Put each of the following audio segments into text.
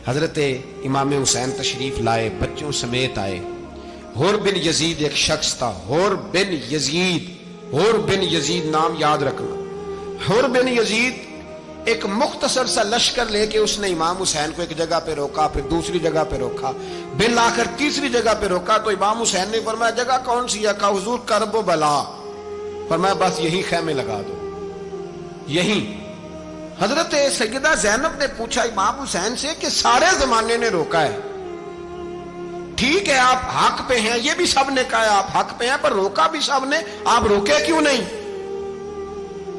حضرت امام حسین تشریف لائے، بچوں سمیت آئے۔ حر بن یزید ایک شخص تھا، حر بن یزید، حر بن یزید نام یاد رکھنا۔ حر بن یزید ایک مختصر سا لشکر لے کے اس نے امام حسین کو ایک جگہ پہ روکا، پھر دوسری جگہ پہ روکا، بالآخر تیسری جگہ پہ روکا تو امام حسین نے فرمایا جگہ کون سی ہے؟ کہا حضور کرب و بلا۔ فرمایا بس یہی خیمے لگا دو، یہی۔ حضرت سیدہ زینب نے پوچھا امام حسین سے کہ سارے زمانے نے روکا ہے، ٹھیک ہے آپ حق پہ ہیں، یہ بھی سب نے کہا آپ حق پہ ہیں، پر روکا بھی سب نے، آپ روکے کیوں نہیں؟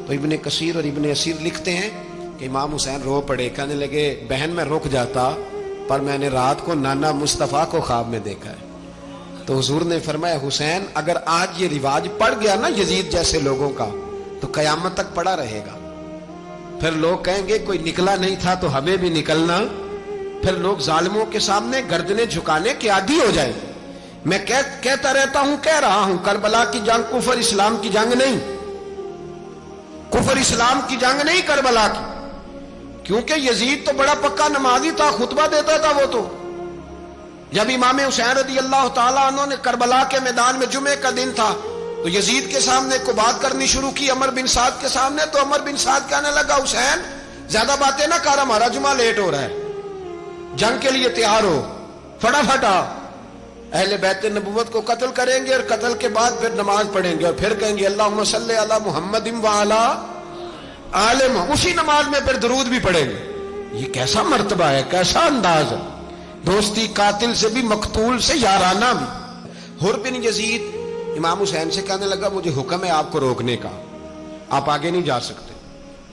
تو ابن کثیر اور ابن اسیر لکھتے ہیں کہ امام حسین رو پڑے، کہنے لگے بہن میں رک جاتا پر میں نے رات کو نانا مصطفیٰ کو خواب میں دیکھا ہے۔ تو حضور نے فرمایا حسین اگر آج یہ رواج پڑ گیا نا یزید جیسے لوگوں کا تو قیامت تک پڑا رہے گا، پھر لوگ کہیں گے کوئی نکلا نہیں تھا تو ہمیں بھی نکلنا، پھر لوگ ظالموں کے سامنے گردنیں جھکانے کے عادی ہو جائیں گے۔ میں کہتا رہتا ہوں، کہہ رہا ہوں، کربلا کی جنگ کفر اسلام کی جنگ نہیں، کفر اسلام کی جنگ نہیں کربلا کی، کیونکہ یزید تو بڑا پکا نمازی تھا، خطبہ دیتا تھا وہ تو۔ جب امام حسین رضی اللہ تعالیٰ عنہ نے کربلا کے میدان میں جمعے کا دن تھا تو یزید کے سامنے کو بات کرنی شروع کی، عمر بن سعد کے سامنے، تو عمر بن سعد کہنے لگا حسین زیادہ باتیں نہ کر، ہمارا جمعہ لیٹ ہو رہا ہے، جنگ کے لیے تیار ہو، فٹافٹ آ، اہل بیت نبوت کو قتل کریں گے اور قتل کے بعد پھر نماز پڑھیں گے اور پھر کہیں گے اللہم صلی علی محمد وعلی آل محمد، اسی نماز میں پھر درود بھی پڑھیں گے۔ یہ کیسا مرتبہ ہے، کیسا انداز ہے، دوستی قاتل سے بھی مقتول سے یارانہ بھی۔ حر بن یزید امام حسین سے کہنے لگا مجھے حکم ہے آپ کو روکنے کا، آپ آگے نہیں جا سکتے۔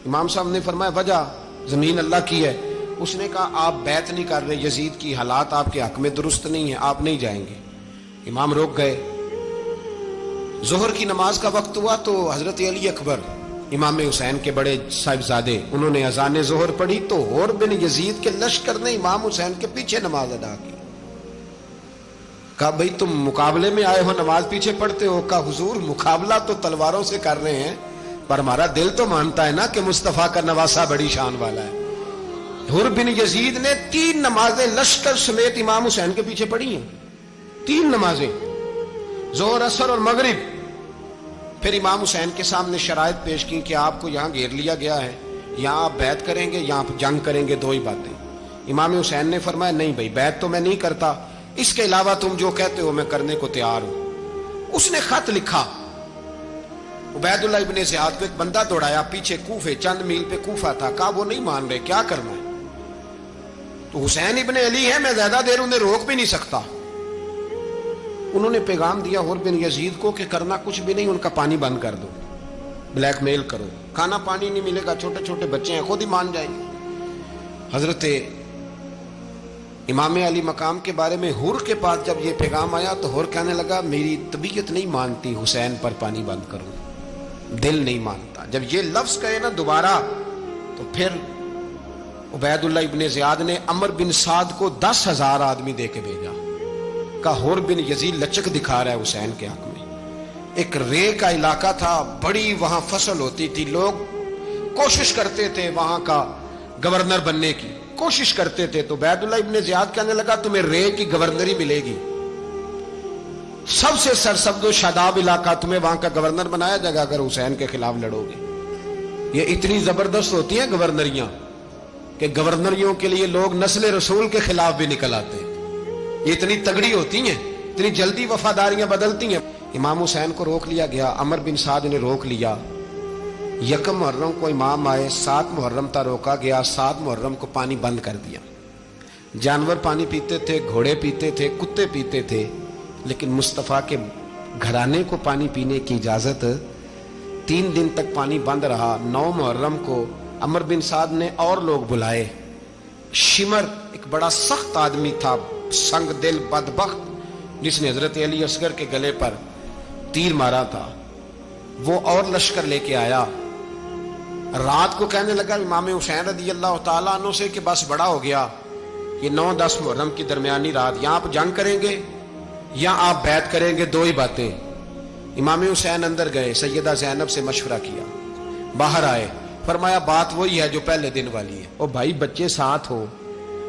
امام صاحب نے فرمایا وجہ؟ زمین اللہ کی ہے۔ اس نے کہا آپ بیعت نہیں کر رہے، یزید کی حالات آپ کے حق میں درست نہیں ہیں، آپ نہیں جائیں گے۔ امام روک گئے۔ ظہر کی نماز کا وقت ہوا تو حضرت علی اکبر امام حسین کے بڑے صاحبزادے انہوں نے اذان ظہر پڑھی تو حر بن یزید کے لشکر نے امام حسین کے پیچھے نماز ادا کی۔ کہا بھئی تم مقابلے میں آئے ہو، نماز پیچھے پڑھتے ہو؟ کہا حضور مقابلہ تو تلواروں سے کر رہے ہیں پر ہمارا دل تو مانتا ہے نا کہ مصطفیٰ کا نواسہ بڑی شان والا ہے۔ حر بن یزید نے 3 نمازیں لشکر سمیت امام حسین کے پیچھے پڑھی ہیں، 3 نمازیں، ظہر اثر اور مغرب۔ پھر امام حسین کے سامنے شرائط پیش کی کہ آپ کو یہاں گھیر لیا گیا ہے، یہاں آپ بیعت کریں گے، یہاں آپ جنگ کریں گے، 2 ہی باتیں۔ امام حسین نے فرمایا نہیں بھائی بیعت تو میں نہیں کرتا، اس کے علاوہ تم جو کہتے ہو میں کرنے کو تیار ہوں۔ اس نے خط لکھا، عبید اللہ ابن زیاد کو ایک بندہ دوڑایا پیچھے، کوفے چند میل پہ کوفہ تھا، کہا وہ نہیں مان رہے، کیا کرنا ہے؟ تو حسین ابن علی ہے، میں زیادہ دیر انہیں روک بھی نہیں سکتا۔ انہوں نے پیغام دیا حر بن یزید کو کہ کرنا کچھ بھی نہیں، ان کا پانی بند کر دو، بلیک میل کرو، کھانا پانی نہیں ملے گا، چھوٹے چھوٹے بچے ہیں، خود ہی مان جائیں گے۔ حضرت امام علی مقام کے بارے میں حر کے پاس جب یہ پیغام آیا تو حر کہنے لگا میری طبیعت نہیں مانتی حسین پر پانی بند کروں، دل نہیں مانتا۔ جب یہ لفظ کہے نا دوبارہ تو پھر عبید اللہ ابن زیاد نے عمر بن سعد کو 10,000 آدمی دے کے بھیجا، کہا حر بن یزید لچک دکھا رہا ہے حسین کے حق میں۔ ایک رے کا علاقہ تھا، بڑی وہاں فصل ہوتی تھی، لوگ کوشش کرتے تھے وہاں کا گورنر بننے کی، کوشش کرتے تھے۔ تو عبید اللہ ابن زیاد کہنے لگا تمہیں رے کی گورنری ملے گی، سب سے سرسبز و شاداب علاقہ، تمہیں وہاں کا گورنر بنایا جائے گا اگر حسین کے خلاف لڑو گے۔ یہ اتنی زبردست ہوتی ہیں گورنریاں کہ گورنریوں کے لیے لوگ نسل رسول کے خلاف بھی نکل آتے ہیں، یہ اتنی تگڑی ہوتی ہیں، اتنی جلدی وفاداریاں بدلتی ہیں۔ امام حسین کو روک لیا گیا، عمر بن سعد نے روک لیا۔ 1 محرم کو امام آئے، 7 محرم تا روکا گیا، 7 محرم کو پانی بند کر دیا۔ جانور پانی پیتے تھے، گھوڑے پیتے تھے، کتے پیتے تھے، لیکن مصطفیٰ کے گھرانے کو پانی پینے کی اجازت، 3 دن تک پانی بند رہا۔ 9 محرم کو عمر بن سعد نے اور لوگ بلائے۔ شمر ایک بڑا سخت آدمی تھا، سنگ دل بدبخت، جس نے حضرت علی اصغر کے گلے پر تیر مارا تھا، وہ اور لشکر لے کے آیا۔ رات کو کہنے لگا امام حسین رضی اللہ تعالیٰ عنہ سے کہ بس بڑا ہو گیا، یہ 9-10 محرم کی درمیانی رات، یہاں آپ جنگ کریں گے یا آپ بیعت کریں گے، 2 ہی باتیں۔ امام حسین اندر گئے، سیدہ زینب سے مشورہ کیا، باہر آئے، فرمایا بات وہی ہے جو پہلے دن والی ہے۔ او بھائی بچے ساتھ ہو،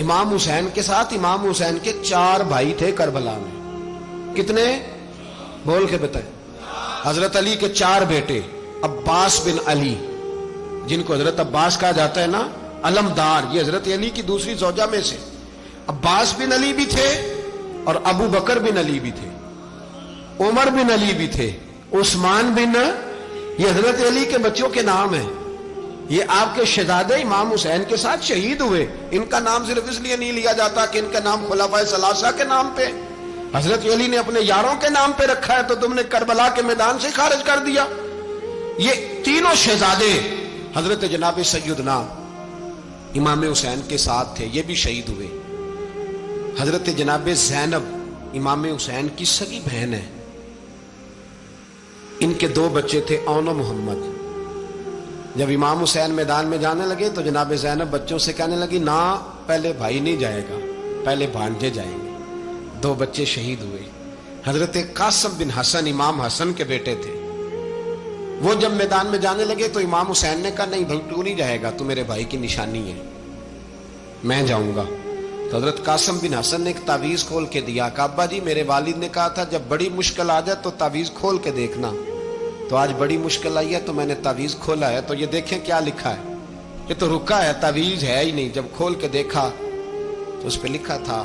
امام حسین کے ساتھ امام حسین کے 4 بھائی تھے کربلا میں. کتنے؟ بول کے بتائیں. حضرت علی کے 4 بیٹے، عباس بن علی جن کو حضرت عباس کہا جاتا ہے نا، علمدار، یہ حضرت علی کی دوسری زوجہ میں سے. عباس بن علی بھی تھے اور ابو بکر بن علی بھی تھے، عمر بن علی بھی تھے، عثمان بن، یہ حضرت علی کے بچوں کے نام ہیں. یہ آپ کے شہزادے امام حسین کے ساتھ شہید ہوئے. ان کا نام صرف اس لیے نہیں لیا جاتا کہ ان کا نام خلفائے ثلاثہ کے نام پہ، حضرت علی نے اپنے یاروں کے نام پہ رکھا ہے تو تم نے کربلا کے میدان سے خارج کر دیا. یہ تینوں شہزادے حضرت جناب سیدنا امام حسین کے ساتھ تھے، یہ بھی شہید ہوئے. حضرت جناب زینب امام حسین کی سگی بہن ہے. ان کے 2 بچے تھے، اون و محمد. جب امام حسین میدان میں جانے لگے تو جناب زینب بچوں سے کہنے لگی، نہ پہلے بھائی نہیں جائے گا، پہلے بھانجے جائیں گے. 2 بچے شہید ہوئے. حضرت قاسم بن حسن امام حسن کے بیٹے تھے. وہ جب میدان میں جانے لگے تو امام حسین نے کہا، نہیں بھائی تو نہیں جائے گا، تو میرے بھائی کی نشانی ہے، میں جاؤں گا. تو حضرت قاسم بن حسن نے ایک تعویذ کھول کے دیا کہ ابا جی میرے والد نے کہا تھا جب بڑی مشکل آ جائے تو تعویذ کھول کے دیکھنا. تو آج بڑی مشکل آئی ہے تو میں نے تعویذ کھولا ہے، تو یہ دیکھیں کیا لکھا ہے. یہ تو رکا ہے، تعویذ ہے ہی نہیں. جب کھول کے دیکھا تو اس پہ لکھا تھا،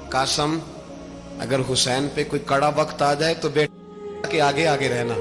قاسم اگر حسین پہ کوئی کڑا وقت آ جائے تو بیٹا کے آگے آگے رہنا.